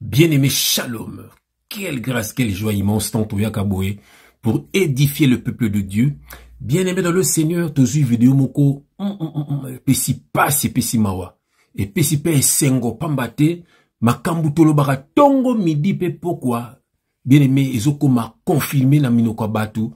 Bien-aimé, shalom. Quelle grâce, quelle joie immense tant au Yakaboé pour édifier le peuple de Dieu. Bien-aimé dans le Seigneur, tozu vidéo moko, pesi pasi pesi mawa. Et pesi pe sengo pambate, makambu tolobara tongo midi pe pourquoi. Bien-aimé, ezoko ma confirmé na minoko batu,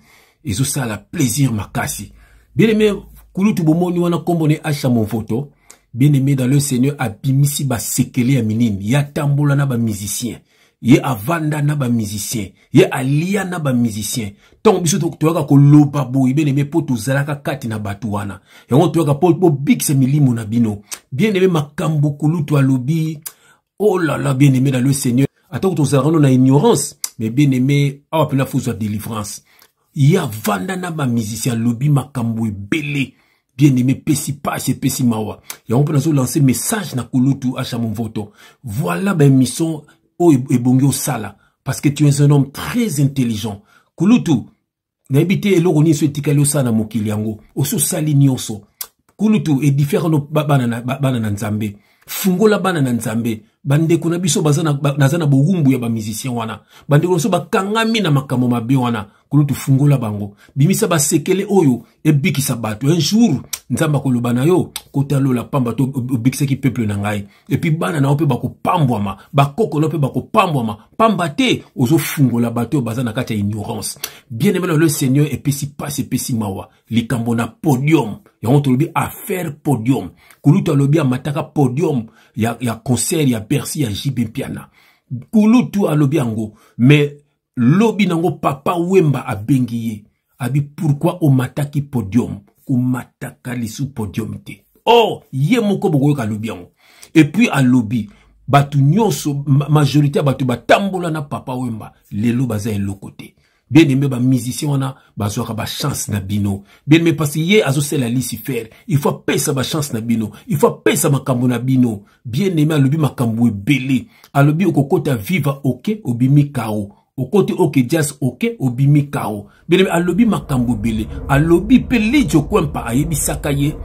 ezo ça la plaisir makasi. Bien-aimé, kulutu bomoni wana kombone acha mon photo. Bien-aimé dans le Seigneur, abimisi ba sekele ya minini, ya tambola na ba musicien, ye avanda na ba musicien, ye alia na ba musicien. Tant biso toka ko loba boy, bien-aimé po tozalaka kati na batu wana. Yango toka po big se milimo na bino. Bien-aimé makambo kulutu alobi. Oh là là, bien-aimé dans le Seigneur. Attends que tozalaka na ignorance, mais bien-aimé, apena faut délivrance. Ye avanda na ba musicien lobi makambo ebele. Bien-aimé, pesi pas et pesi mawa. Et on peut nous lancer message na kulutu à mon voto. Voilà ben mission o ebongyo sala. Parce que tu es un homme très intelligent. Kulutu, na ebité eloroni so etikali osana mokili yango. Oso sali nyonso. Kulutu est différent no banana nzambe. Fungola banana nzambe. Bande kuna biso nazana bogumbu ya ba musicien wana. Bande kuna so bakangami na makamo mabe wana. Kulutu fungola bango. Bimisa ba sekele oyo ebiki sabatu. Un jour nzamba kolobana yo kota lo la pamba to obikise ki peuple na ngai. Et puis bana na ope bako pambwama, bakoko na ope bako pambwama. Pamba te ozo fungola bato bazana kati ya ignorance. Bien aimé le Seigneur et pesi passe pesi mawa. Likambo na podium. Ya on tolobi affaire podium. Kulutu alobi amataka podium ya concert ya Bercy ya JB Piana. Kulutu alobi ango mais lobi nango papa wemba abengiye. Abi pourquoi o mataki podium? O mataka lisu podium te. Oh, ye moko bogo ka lobi ango. Et puis a lobi batu nyonso majorité batu batambola na papa wemba lelo baza elokote. Bien aimé ba musicien wana bazwaka ba chance na bino. Bien aimé parce que ye azosela Lucifer. Il faut pesa ba chance na bino. Il faut pesa makambo na bino. Bien aimé alobi makambo ebele. Alobi okokota viva ok obimi kao. Okote ok jazz ok obimi kao. Bien aimé alobi makambo ebele. Alobi pe lijo kwempa ayebi sakaye.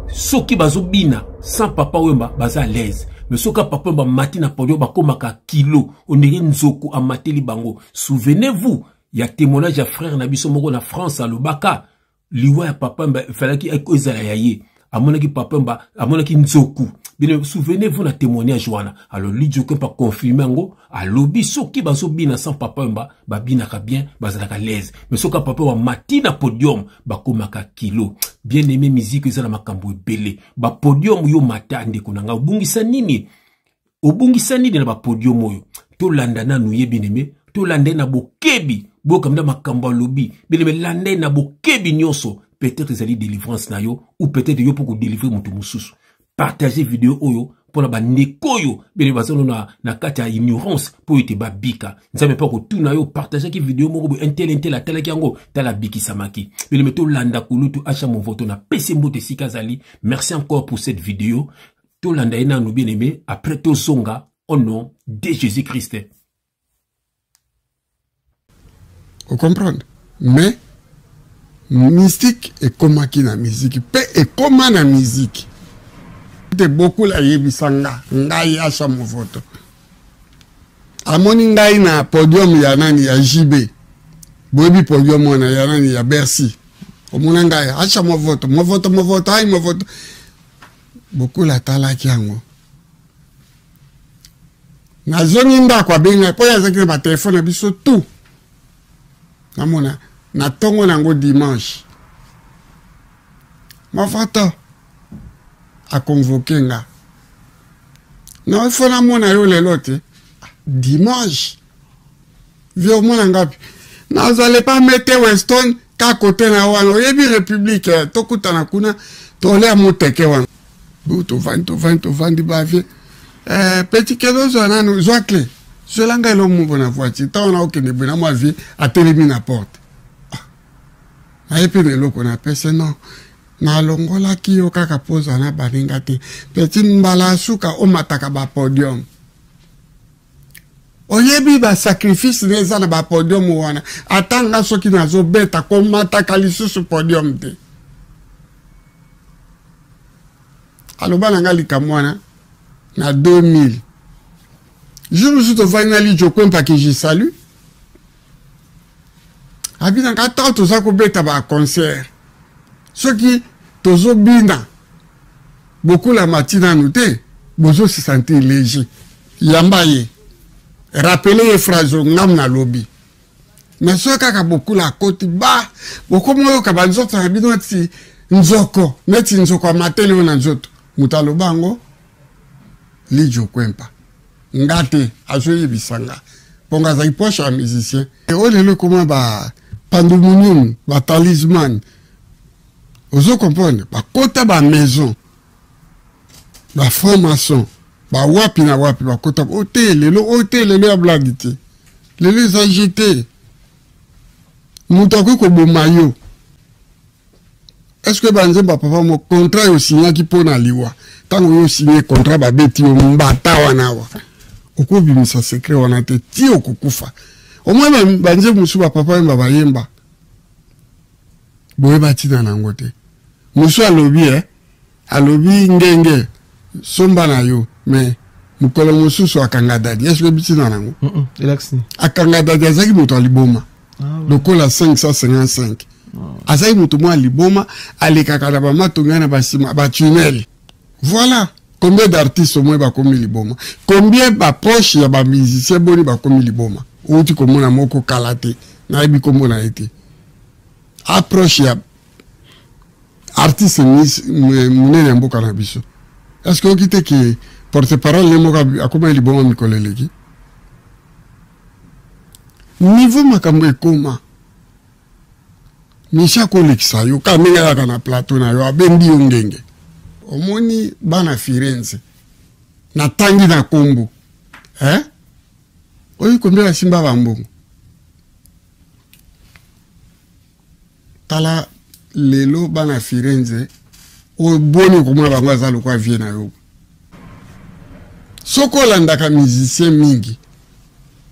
Soki bazobina sans papa wemba baza à l'aise. Mais soka papa wemba mati na podio bakomaka kilo onere nzoko amateli bango. Souvenez-vous, il y a témoignage à frère Nabiso moko na France à Lobaka. Liwa ya papa wemba falaki ezala yaye. Amonaki papa wemba amonaki nzoku. Bien souvenez-vous na témoignage wana. Alors lijo kwempa confirmer ngo alobi soki bazobina sans papa wemba babina ka bien bazalaka l'aise. Mais soka papa wemba mati na podium bakomaka kilo. Bien aimé musique ezala makambo ebele. Ba podium yo matande kunanga obungisa nini? Obungisa nini na ba podium oyo? To landa na nuye bien aimé, to landa na bokebi, bokamda makambo lobi. Bien aimé landa na bokebi nyonso. Peut-être ezali délivrance na yo ou peut-être yo pour délivrer mutu mususu. Partagez vidéo oyo pour la bandeko yo. Bien aimé na kati ya ignorance pour ite ba bika. Nzambe pa ko tuna yo partager ki vidéo moko intel la tala kiango tala biki samaki. Bien aimé to landa kulutu acha mon voto na pese mbote sikazali. Merci encore pour cette vidéo. To landa ina nou bien aimé après to zonga au nom de Jésus-Christ. Vous comprenez? Mais mystique et comment qui na musique, pe et comment na musique. De beaucoup la yebisanga ngai acha mon voto. Amoni ngai na podium ya nani ya JB. Bobi podium wana ya nani ya Bercy. Omona ngai acha mon voto, ai mon voto. Beaucoup la tala kiango. Na zoni nda kwa benga po ya zakire ba téléphone biso tout. Namona na tongo nango dimanche. Mon voto a convoqué nga. Non, il faut la mona yo le lote. Dimanche. Vieux mona ngapi. Non, vous allez pas mettre Weston qu'à côté na wano. Yebi République, tokuta na kuna, tole a moteke wan. Bouto vandi bavie. Petit kedo zona nou, zoa clé. Zelanga ilo mou na voiture. Ta wana okene bena mwa vie, a telemi na porte. Na yepi ne loko na pese non. Na longola ki yo kaka poza na baninga te. Petit mbala suka o mataka ba podium. Oyebi ba sacrifice neza na ba podium wana. Atanga soki na zo beta ko mataka lisusu podium te. Aloba na ngali kamwana na 2000. Je me suis dit, je crois pas que je salue. Abina kata to za ko beta ba concert. Ce qui tozo bina. Beaucoup la matina noté, bozo se sentir léger. Yambaye. Rappeler les phrases ngam na lobby. Mais ce kaka beaucoup la côte ba, beaucoup mo ka ba nzoto na bino ti nzoko, neti nzoko matele na nzoto. Mutalo bango li jo kwempa. Ngate azoye bisanga. Ponga za iposha a musicien. Et on le comment ba pandemonium, ba talisman. Ozo comprendre, ba kota ba maison. Ba formation, ba wapi na wapi, ba kota hôtel, le ya blagité. Les agité. Moutako ko bomayo. Est-ce que banze ba papa mo contrat yo signé ki pona liwa. Tango yo signé contrat ba beti yo mbata wana wa. Okubi misa secret wana te ti okukufa. Au moins même banze musu ba papa mba yemba. Boye bati na nangote. Musu alobi alobi ngenge somba na yo mais mukolo musu so akanga dadi. Est-ce que biti na nango? Relaxi. Akanga dadi azaki muto aliboma. Lokola 555. Azaki muto mo aliboma alekaka na ba matonga na basima ba tunnel. Voilà. Combien d'artistes au moins ba komi liboma? Combien ba proche ya ba musicien boni ba komi liboma? Outi komona moko kalate na ebi komona ete. Approche ya artiste munene mboka na biso. Est-ce que okite ki porte-parole le moka akoma liboma mikoleleki? Niveau makambo ekoma. Misha kolekisa yo kamenga yaka na plateau na yo abendi yo ngenge. Omoni bana Firenze na tangi na kombo oyi kombela simba bambongo tala lelo bana Firenze o boni komona bango azalo kwa vie na yo soko landaka musicien mingi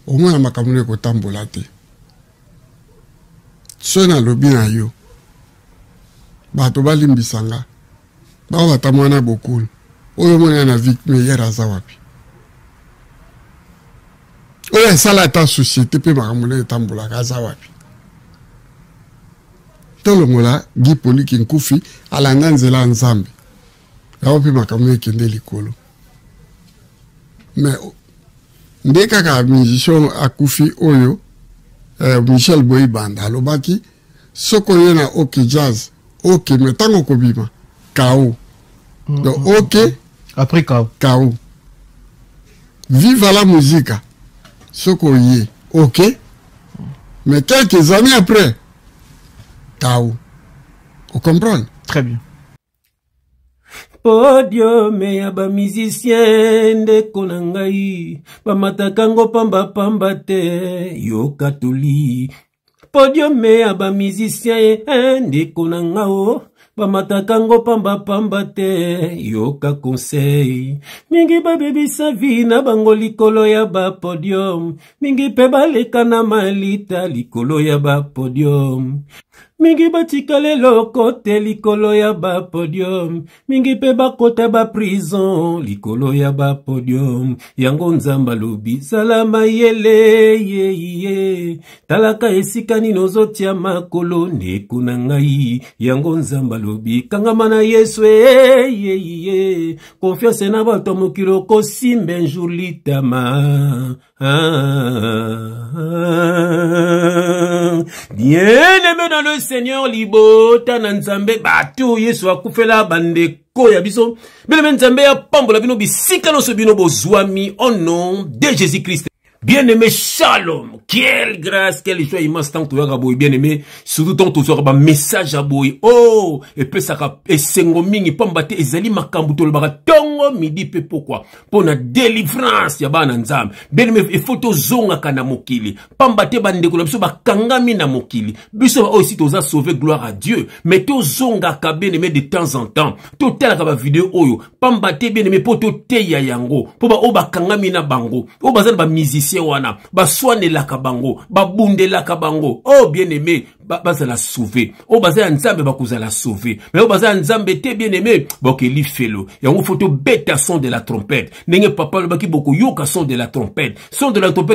omona makamune ko tambola te sona lobi na yo bato balimbisanga bao batamwana bokulu oyo mona na victime yera za wapi oyo sala ta société pe makamule tambola kaza wapi tolongola Guy Poliki Nkufi alanga nzela nzambe yao pe makamule kende likolo mais ndeka ka musicien akufi oyo Michel Boy-Banda alobaki soko yena ok jazz ok metango kobima K.O. Donc, ok. Après K.O. K.O. Vive la musique. Ce qu'on y est. Ok. Mais quelques années après, K.O. Vous comprenez? Très bien. Podium ya ba musicien de konangai ba matakango pamba pamba te yo katoli. Podium ya ba musicien de konangao ba matakango pamba pamba te yoka conseil mingi ba baby sa vie na bango likolo ya ba podium mingi pe baleka na malita likolo ya ba podium mingi batikale lokote likolo ya ba podium mingi pe bakota ba prison likolo ya ba podium yango nzamba lobi salama yele ye talaka esika nino zotia makolo nekuna ngai yango nzamba lobi kangama na Yesu confiance na bato mokilo kosimbe njour litama bien-aimé dans le Seigneur libota na nzambe batu Yesu akufela bandeko ya biso bien-aimé nzambe ya pambola bino bisika no so bino bozwami au nom de Jésus-Christ. Bien-aimé, shalom. Quelle grâce, quelle joie immense tant que tu as boy. Bien-aimé, surtout tant que tu as un message à boy. Oh, et puis ça a mingi pambate ezali makambuto le baka tongo midi pe pourquoi? Pour la délivrance ya bana nzam. Bien-aimé, il faut to zonga kana mokili. Pambate bande ko biso bakangami na mokili. Biso aussi to za sauver gloire à Dieu. Mais to zonga ka bien-aimé de temps en temps. To tela ka ba vidéo oyo. Pambate bien-aimé po to te ya yango. Po ba o bakangami na bango. O bazana ba musicien politicien wana baswane la kabango babunde la kabango oh bien aimé baza la sauver oh baza ya nzambe bakuza la sauver mais oh baza ya nzambe te bien aimé bokeli felo yango photo beta son de la trompette ndenge papa le baki boko yoka son de la trompette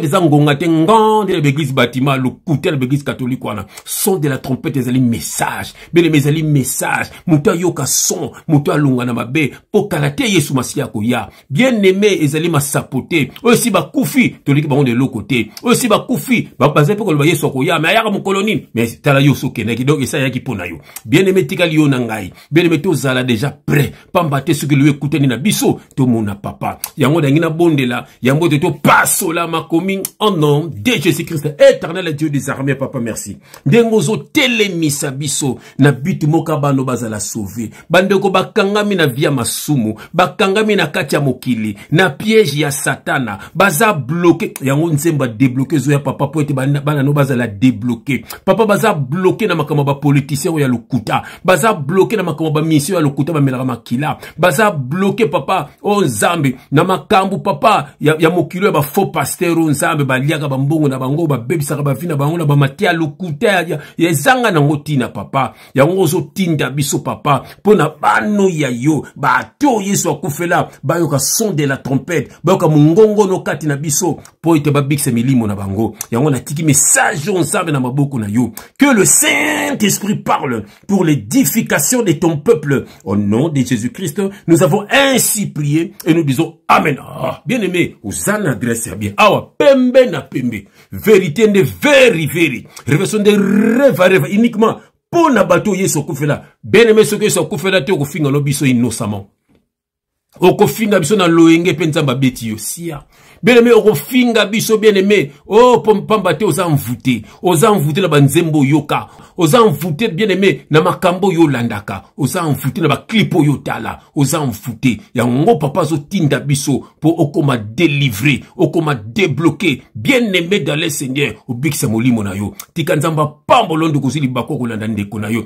eza ngonga te ngande la église bâtiment le coutel de l'église catholique wana son de la trompette ezali message bien aimé ezali message muta yoka son muta lunga na mabe po kalate Yesu Masia koya bien aimé ezali masapote aussi bakufi toliki bango de l'autre côté aussi bakufi bapaze pe ko ba Yesu koya mais ayaka mu colonie mais tala yo sokenaki donc ça yaki pona yo bien aimé tikali yo na ngai bien aimé tozala déjà prêt pambate ce que lui écouter ni na biso to mona papa yango dangi na bondela yango to pasola makomi en nom de Jésus-Christ éternel Dieu des armées papa merci ndengozo telemisa biso na bitu mokabano bazala sauver bandeko bakangami na via masumu bakangami na kati ya mokili na piège ya satana baza bloqué yango nzemba débloquer zo ya papa po ete bana no bazala débloquer papa baza bloqué na makambo ba politicien ya lokuta baza bloqué na makambo ba mission ya lokuta ba melaka makila baza bloqué papa o nzambe na makambo papa ya mokilo ya ba faux pasteur o nzambe baliaka ba mbongo na bango ba bebisaka ba vina bango na ba matia lokuta ya zanga na ngotina papa yango zo tinda biso papa pona bano ya yo ba to Yesu akufela bayoka son de la trompette bayoka mungongo no kati na biso po ite ba bikse milimo na bango yango na tiki message on nzambe na maboko na yo que le Saint-Esprit parle pour l'édification de ton peuple au nom de Jésus-Christ nous avons ainsi prié et nous disons amen. Bien aimé uzana adresse ya bien awa pembe na pembe vérité de very révélation de rêve uniquement pour na bato Yesu kufela bien aimé ce que Yesu kufela te kofinga no biso innocemment okofinga biso na loenge penza babeti yo sia bien aimé okofinga biso bien aimé oh pamba te oza envoûté na banzembo yoka oza envoûté bien aimé na makambo yo landaka oza envoûté na ba clip yo tala oza envoûté yango papa zo tinda biso po okoma délivrer okoma débloquer bien aimé dans le Seigneur obikisa molimo na yo tika nzamba pambolondo kozili bako kolanda ndeko na yo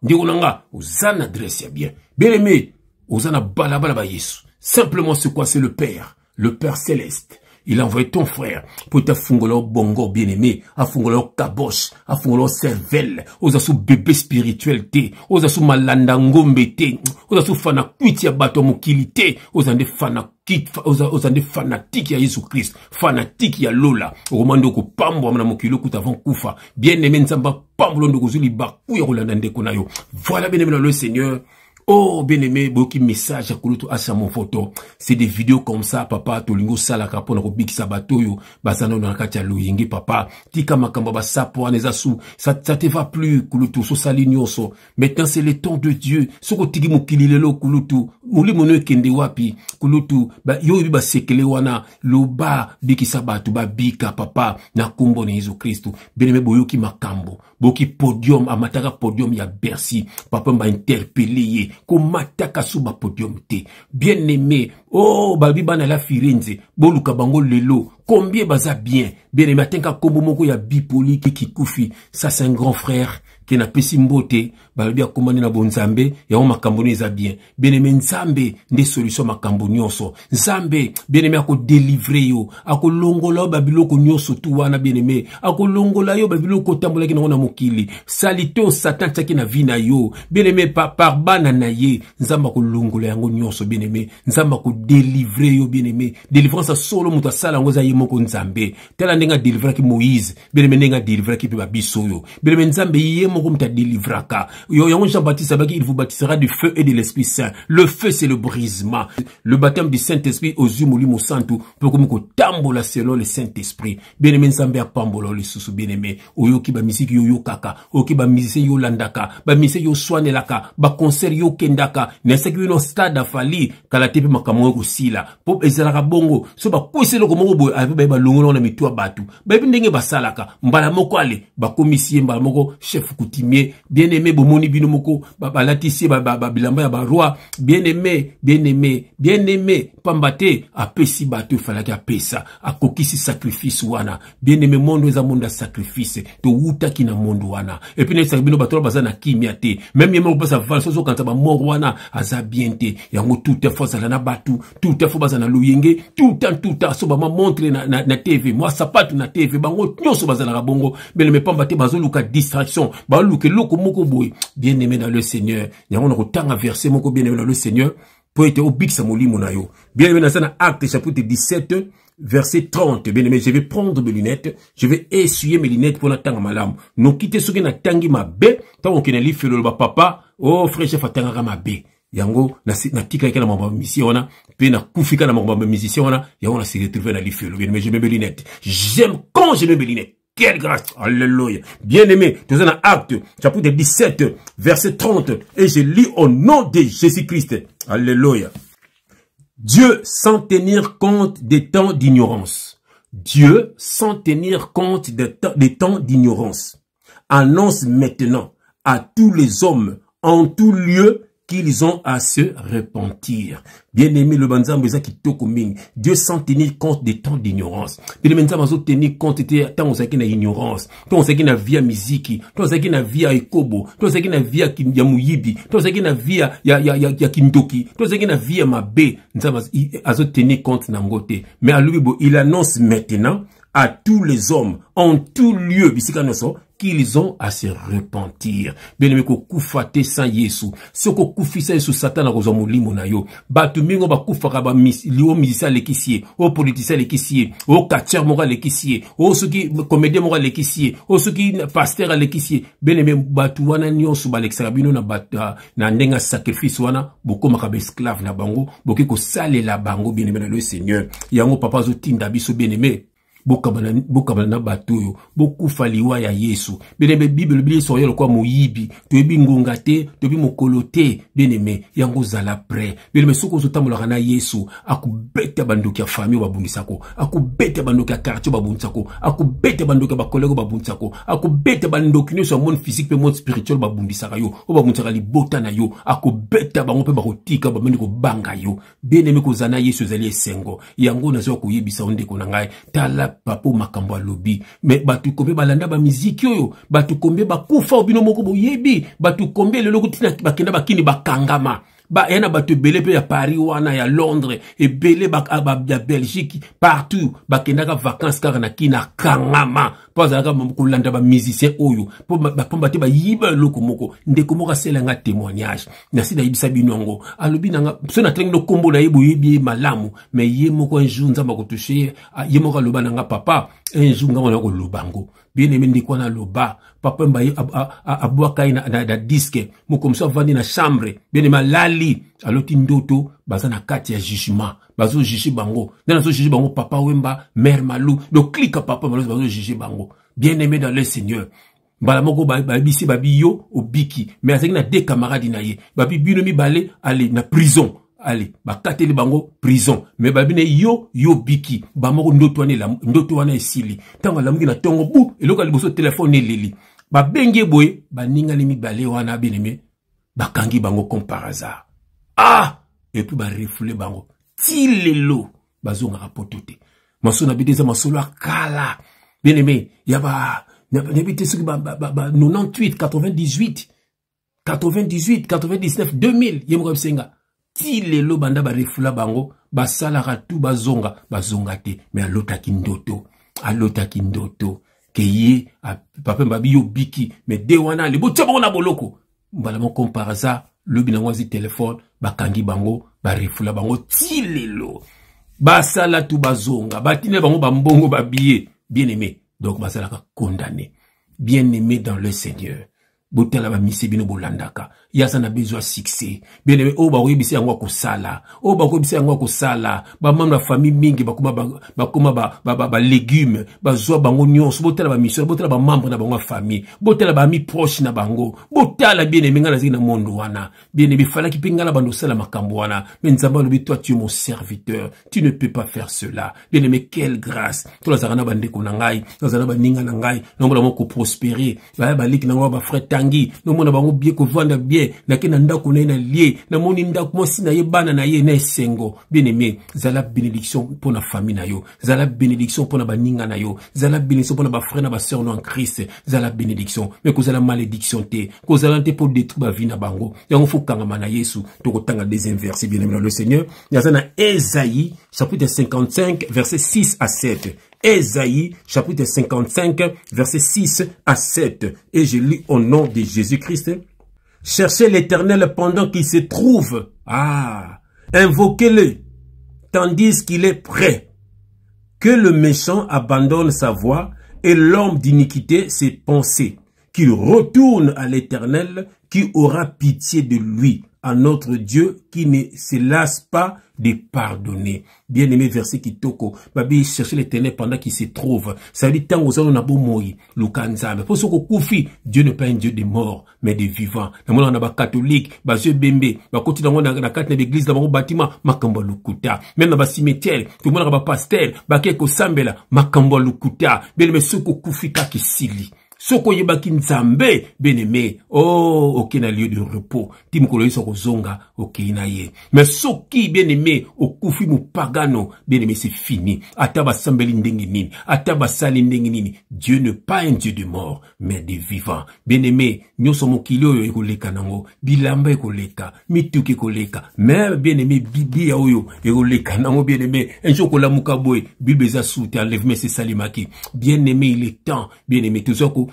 ndeko nanga oza na adresse ya bien aimé Osana balabala ba Yesu. Simplement c'est quoi? C'est le Père céleste. Il a envoyé ton frère pour te fungolo bongo bien-aimé, à fungolo kabosh, à fungolo cervelle, aux sous bébé spirituel té, aux sous malanda ngombe té, aux sous fana kuiti ya bato mokilité, aux ande fana aux ande fanatique ya Jésus Christ, fanatique ya Lola, au romando ko pambo amana mokilo kuta avant kufa, bien-aimé nzamba pambo londo kozuli baku ya rolanda ndeko na yo. Voilà bien-aimé dans le Seigneur. Oh, bien-aimé, beaucoup de messages à Kulutu à mon photo. C'est des vidéos comme ça, papa, tolingo sala kapona ko big sabato yo, basano na katia loyenge papa, tika makamba ba sapo anezasu, ça te va plus Kulutu so salinyoso. Maintenant c'est le temps de Dieu. Soko tiki mukililelo Kulutu, muli mono kende wapi Kulutu, ba yo ba sekele wana loba biki sabato ba bika papa na kumbo na Yesu Kristo. Bien-aimé boyoki makambo, boki podium amataka podium ya Bercy, papa mba interpellé komataka suba podium te bien aimé oh babi bana la Firenze boluka bango lelo combien baza bien aimé atenka kombo moko ya bipoli ki kufi ça c'est un grand frère qui n'a pesi mbote babi akomani na bonzambe ya makambo neza bien aimé nzambe nde solution makambo nyonso nzambe bien aimé ako délivrer yo ako longola babiloko nyonso tu wana bien aimé ako longola yo babiloko tambola ki na mokili salito satan taki na vina yo bien aimé par bana na ye nzamba ko longola yango nyonso bien aimé nzamba ko délivrer yo bien aimé délivrance solo muta sala ngoza ye moko nzambe tela ndenga délivrer ki Moïse bien aimé ndenga délivrer ki ba biso yo bien aimé nzambe ye moko muta délivraka yo yango Jean-Baptiste abaki il vous baptisera du feu et de l'Esprit Saint. Le feu c'est le brisement, le baptême du Saint-Esprit aux yeux molimo santo pour que moko tambola selon le Saint-Esprit bien aimé nzambe apambola le susu bien aimé oyoki ba musique yo kaka oyoki ba musicien yo landaka ba musicien yo swanelaka ba concert yo kendaka neseki no stade afali kala tepe makambo ko sila pop ezalaka bongo so ba kweselo ko moko boy ave ba longola na mitwa batu ba ndenge basalaka mbala moko ale ba commissaire mbala moko chef coutumier bien aimé bomoni bino moko ba latisi ba bilamba ya ba roi bien aimé pambate apesi batu falaki apesa akokisi sacrifice wana bien aimé mondo eza mondo sacrifice to wuta kina mondo wana et puis nesa bino batolo bazana kimia te même yemo pasa valso zo kanta ba mort wana aza bien te yango toute force la na batu tout à faut bazana loyenge, tout à so ba montre na TV, moi sapatu na TV, bango nyonso bazana bongo, mais me pamba te bazo luka distraction, ba luke loko moko boy, bien aimé dans le Seigneur, yango na kotanga verset moko bien aimé dans le Seigneur, pour être au big samoli monayo. Bien aimé dans ça Acte chapitre 17, verset 30, bien aimé, je vais prendre mes lunettes, je vais essuyer mes lunettes pour la tanga malam. Non quitter ce que na tangi ma bé, tant qu'on a li felo ba papa, oh frère chef atanga ma bé. Yango na tika kana mamba mission na pe na kufika na mamba mission na yango na se retrouver na li felo. Bien aimé, je mets mes lunettes. J'aime quand je mets mes lunettes. Quelle grâce, alléluia. Bien aimé, nous sommes dans Acte, chapitre 17, verset 30, et je lis au nom de Jésus-Christ. Alléluia. Dieu, sans tenir compte des temps d'ignorance. Dieu, sans tenir compte des temps d'ignorance, annonce maintenant à tous les hommes, en tout lieu, qu'ils ont à se repentir. Bien aimé, le banzam qui tokoming. Dieu sans tenir compte des temps d'ignorance. Bien aimé, nous avons tenir compte de temps où on a ignorance. Temps où on a via musique. Temps où on a via ekobo. Temps où on a via yamuyibi. Temps où on a via ya kindoki. Temps où on a via mabe. Nous avons tenir compte nangote. Mais à lui, il annonce maintenant à tous les hommes, en tout lieu, qu'ils ont à se repentir. Bien aimé, ko kufate sans Yesu. Si ko kufisa Yesu Satan a rozamuli monayo. Batu mingo ba kufaka ba lio musicien lekisie, o politicien lekisie, o catcheur moral lekisie, o ceux qui comédien moral lekisie, o ceux qui pasteur lekisie. Bien aimé, batu wana nyonso ba l'extrabino na bata na ndenga sacrifice wana, boko makabe esclave na bango, boki ko sale la bango bien aimé le Seigneur. Yango papa zo tinda biso bien aimé. Bokabana na batuyo boku faliwa ya Yesu benebe Bible bili soyo kwa moyibi toyebi ngonga te toyebi mokolo te beneme yango zala pre beneme soko zotamolaka na Yesu akubeta bandoki ya famille babundisako akubeta bandoki ya quartier babundisako akubeta bandoki ya bakolego babundisako akubeta bandoki nyonso ya monde physique pe monde spirituel babundisaka yo o babundisaka libota na yo akubeta bango pe bakotika bameni ko banga yo beneme ko zana Yesu zali esengo yango nazo koyebisa ondeko na ngai tala papo makambo lobi mais batu kombe balanda ba miziki oyo batu kombe bakufa obino moko boyebi batu kombe lelo kutina bakenda bakini bakangama ba yana batu belé pe ya Paris wana ya Londres et belé ya Belgique partout bakenda ka vacances car na kina kangama pas alaka kolanda ba musicien oyo po bate ba yiba loko moko ndeko moko aselenga témoignage na sida yibisa binongo alobi nanga so na trengo kombo na yibo yibi malamu mais ye moko un jour nzamba ko toucher ye moko loba nanga papa un jour ngana ko lobango bien aimé ndiko na loba papa mbaye abwaka na disque moko mso vandi na chambre bien aimé lali aloti ndoto baza na kati ya jugement bazo juger bango na zo juger bango papa wemba mère malou donc clique papa malou bazo juger bango bien aimé dans le Seigneur bala moko bisi babi yo obiki mais azaki na deux camarades na ye babi bino mi balé aller na prison allez bakateli bango prison mais babine yo biki ba moko ndoto wana esili tango lamuki na tongo bu eloko liboso téléphone eleli ba bengi boye ba ninga limi balé wana bineme bakangi bango comme par hasard et puis ba refoulé bango ti lelo bazonga rapotote masona bideza masolo akala bineme ya ba nebite suki ba 98 98 98 99 2000 yemo senga ti lelo banda ba refula bango basala ratu bazonga te mais alotaki ndoto ke ye papa mbabi yo biki mais de wana le botia bango na boloko mbala mo comparaza le binangwazi téléphone bakangi bango ba refula bango ti lelo basala tu bazonga batine bango bambongo babiye bien aimé donc basala ka condamné bien aimé dans le Seigneur botela ba mise bino bolandaka yasa na besoin succès bien aimé o ba oyebisi yango ko sala o ba ko yebisi yango ko sala ba membre famille mingi bakoma ba légumes bazwa bango nyonso botela ba mission botela ba membre na bango famille botela ba ami proche na bango botala bien aimé ngana zina mondo wana bien aimé fala ki pingala bando sala makambo wana mais nzamba lobi toi tu es mon serviteur tu ne peux pas faire cela bien aimé quelle grâce to la zarana bande ko na ngai to la zarana baninga na ngai nombo la moko prospérer ba liki na ngwa ba frère bakangi no mona bango bien ko vanda bien na ke na ndako na na lié na moni ndako mosi na ye bana na ye na esengo bien-aimé zala bénédiction pour la famille na yo zala bénédiction pour na baninga na yo zala bénédiction pour na ba frère na ba sœur en Christ zala bénédiction mais ko zala malédiction te ko zala te pour détruire ba vie na bango yango faut kangama na Yesu to ko tanga deuxième verset bien-aimé dans le Seigneur yazana Ésaïe chapitre 55 verset 6 à 7. Ésaïe, chapitre 55, verset 6 à 7. Et je lis au nom de Jésus-Christ. Cherchez l'Éternel pendant qu'il se trouve. Invoquez-le, tandis qu'il est prêt. Que le méchant abandonne sa voie et l'homme d'iniquité ses pensées. Qu'il retourne à l'Éternel, qui aura pitié de lui, à notre Dieu, qui ne se lasse pas de pardonner. Bien-aimé verset qui toko, babi chercher l'Éternel pendant qu'il se trouve. Ça veut dire tant aux hommes on moi, Lukanzame. Pour ce que koufi, Dieu n'est pas un Dieu des morts, mais des vivants. Dans mon on a catholique, bazeux bembe, ba côté dans la carte de l'église dans mon bâtiment, makamba lukuta. Même dans le cimetière, tout le monde a pasteur, ba keko sambela, makamba lukuta. Bien-aimé ce que koufi kaki sili. Soko yebaki nzambe bien-aimé ok na lieu de repos timukolo yiso kozonga ok na ye mais soki bien-aimé okufi mu pagano bien-aimé c'est fini ata basambeli ndenge nini ata basali ndenge nini Dieu n'est pas un Dieu de mort mais de vivants bien-aimé nyoso mokili oyo ekoleka nango bilamba ekoleka mituki ekoleka mais bien-aimé biblia oyo ekoleka nango bien-aimé un jour kolamuka boy bible za soute enlèvement c'est salimaki bien-aimé il est temps bien-aimé toujours ko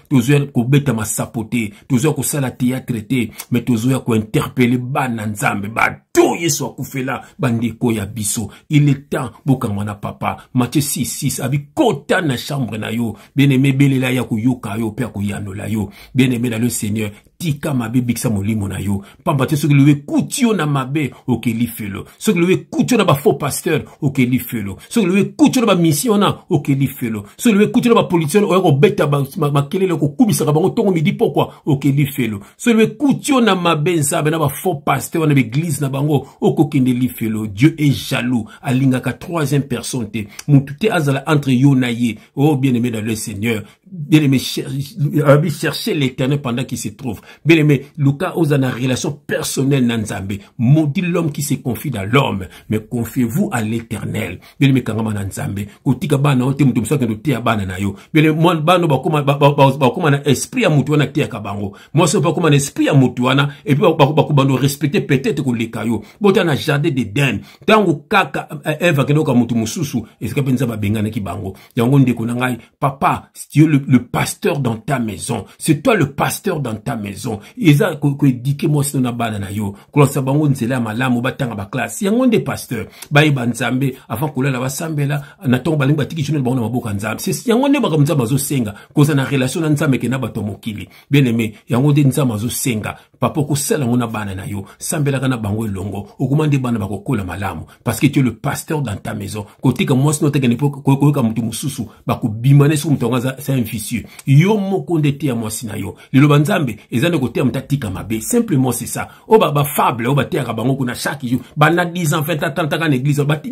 beta ma sapoter toujours ko sala théâtre te mais toujours ko interpeller bana nzambe ba tout yeso akufela bandeko ya biso il est temps bokamana papa Matthieu 6:6 abi kota na chambre na yo bien-aimé belela ya ko yoka yo pe ko yanola yo bien-aimé dans le Seigneur tika mabe bikisa molimo na yo pamba te soki lewe kutio na mabe okeli felo soki lewe kutio na ba faux pasteur okeli felo soki lewe kutio na ba mission na okeli felo soki lewe kutio na ba politicien o beta ba kelele ko kubisa bango tongo midi pourquoi okeli felo soki lewe kutio na mabe nsabe na ba faux pasteur na l'église na bango okokende li felo. Dieu est jaloux alingaka troisième personne te mutu te azala entre yo na ye. Oh bien-aimé dans le Seigneur, bien-aimé chercher l'Éternel pendant qu'il se trouve. Bien-aimé, Lucas ose une relation personnelle nanzambe. Maudit l'homme qui se confie dans l'homme, mais confiez-vous à l'Éternel. Bien-aimé kangama nanzambe. Kotika bana ote mutu msaka ndo tia bana na yo. Bien-aimé moi bano bakoma na esprit ya mutu wana tia kabango. Moi so bakoma na esprit ya mutu wana et puis bakoma respecter peut-être ko leka yo. Bota na jardin d'Éden. Tango kaka Eva kenoka mutu mususu esika penza ba bengana ki bango. Yango ndeko na ngai papa, Dieu le pasteur dans ta maison. C'est toi le pasteur dans ta maison. Eza ko éduquer moi sino na bana na yo. Ko sa bango nzela malamu batanga ba classe. Yango nde pasteur. Ba ibanzambe avant ko la basambela na tongo balingi batiki journée bango na maboka nzambe. C'est yango nde bakamza bazo senga. Ko za na relation na nzambe ke na bato mokili. Bien aimé, yango nde nzambe bazo senga. Papa ko sala ngona bana na yo. Sambela kana bango elongo. Okumande bana bakokola malamu parce que tu es le pasteur dans ta maison. Côté que moi sino te kene ko ka mutu mususu bakubimane su mutonga c'est un vicieux. Yo moko ndete ya mwasi na yo. Lelo banzambe ezane côté ya mtatika mabe. Simplement c'est ça. O ba fable o ba te ka bango kuna chaque jour. Bana 10 ans 20 ans 30 ans en église ba li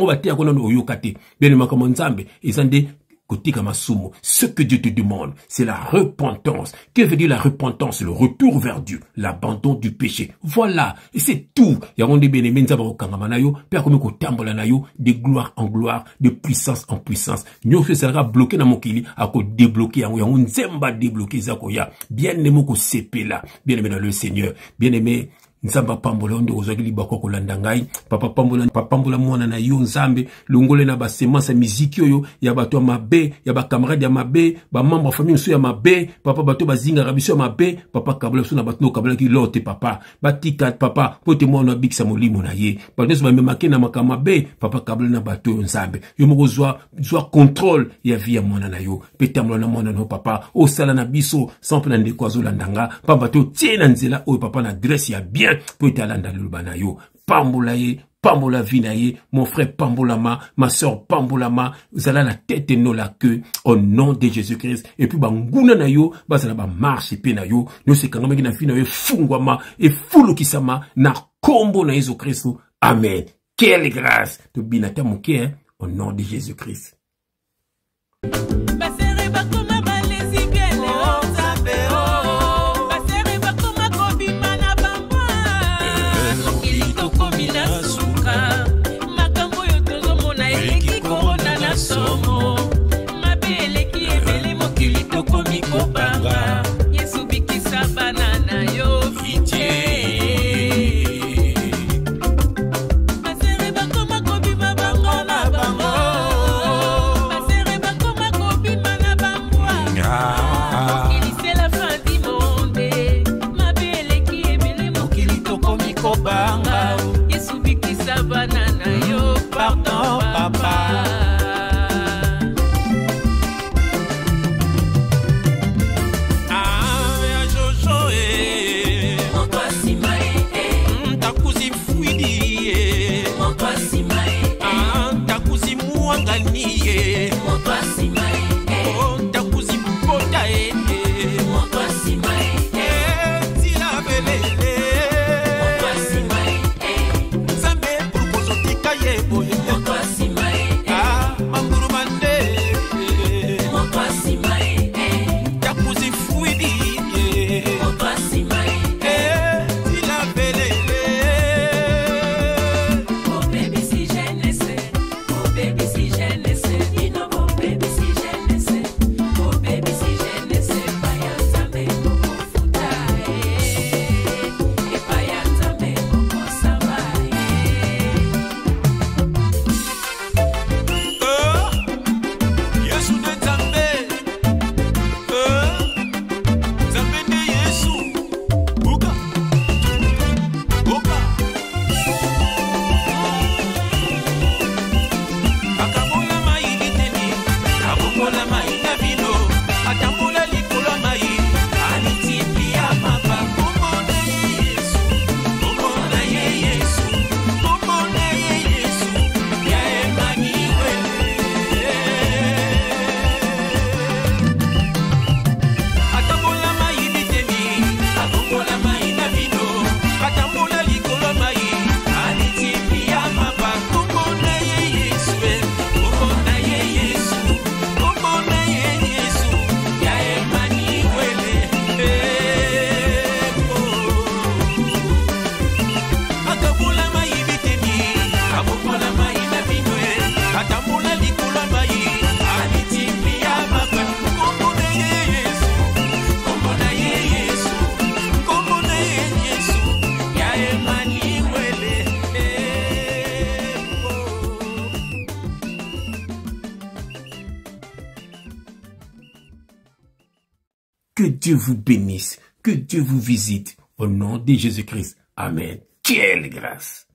ba te ko na oyokate. Bien ma comme nzambe ezande Kotika masumo. Ce que Dieu te demande, c'est la repentance. Que veut dire la repentance? Le retour vers Dieu, l'abandon du péché. Voilà, et c'est tout. Yaronde bien-aimé nzaba okangamanayo, père comme ko tambola nayo, de gloire en gloire, de puissance en puissance. Nyo fe sera bloqué na mokili, ako débloquer yango nzemba débloquer zakoya. Bien-aimé ko sepela, bien-aimé dans le Seigneur, bien-aimé nzamba pambola onde ozakili bako kolanda ngai papa pambola mwana na yo nzambe longole na ba semence musique yo ya bato mabe ya ba camarade ya mabe ba membre famille so ya mabe papa bato bazinga rabiso mabe papa kabla so na bato no kabla ki lote papa batika papa pote mwana bikisa molimo na ye bato so ba memake na makama mabe papa kabla na bato nzambe yo moko zwa contrôle ya vie ya mwana na yo petambola na mwana no papa o sala na biso sans pe na ndeko azolanda papa bato tie na nzela o papa na adresse ya bien peut alanda lubana yo pambola ye pambola vinaye mon frère pambola ma soeur pambola zala la tête et non la queue au nom de Jésus-Christ et puis banguna na yo bazala ba marche pe na yo no se kangama ki na fina yo fungwama et fulu kisama na kombo na Jésus Christ. Amen. Quelle grâce to binata moke au nom de Jésus-Christ. manie moto asima oh takuzi mpota moto asima tila belele moto asima zambe proposo tikaye boye moto asima ah mamburu mande moto asima takuzi fuidi moto asima tila belele oh baby si je ne sais oh baby si je ne sais ino oh baby si je ne sais oh baby si je ne sais payanza me moko futa e payanza me moko samba Yesu de Zambe Zambe de Yesu Buka Buka Akabola mai liteni Akabola mai na vino Atambola likolo mai Anitipia mapa Komona Yesu Komona Yesu Komona Yesu Ya Emmanuel Atambola mai liteni Atambola mai na vino Atambola likolo mai Anitipia mapa Komona Yesu Komona Yesu Komona Yesu Ya Emmanuel Akabola mai liteni Akabola mai na vino Atambola likolo mai Anitipia mapa Komona Yesu Komona Yesu Komona Yesu Ya Emmanuel Que Dieu vous bénisse, que Dieu vous visite. Au nom de Jésus-Christ. Amen. Quelle grâce!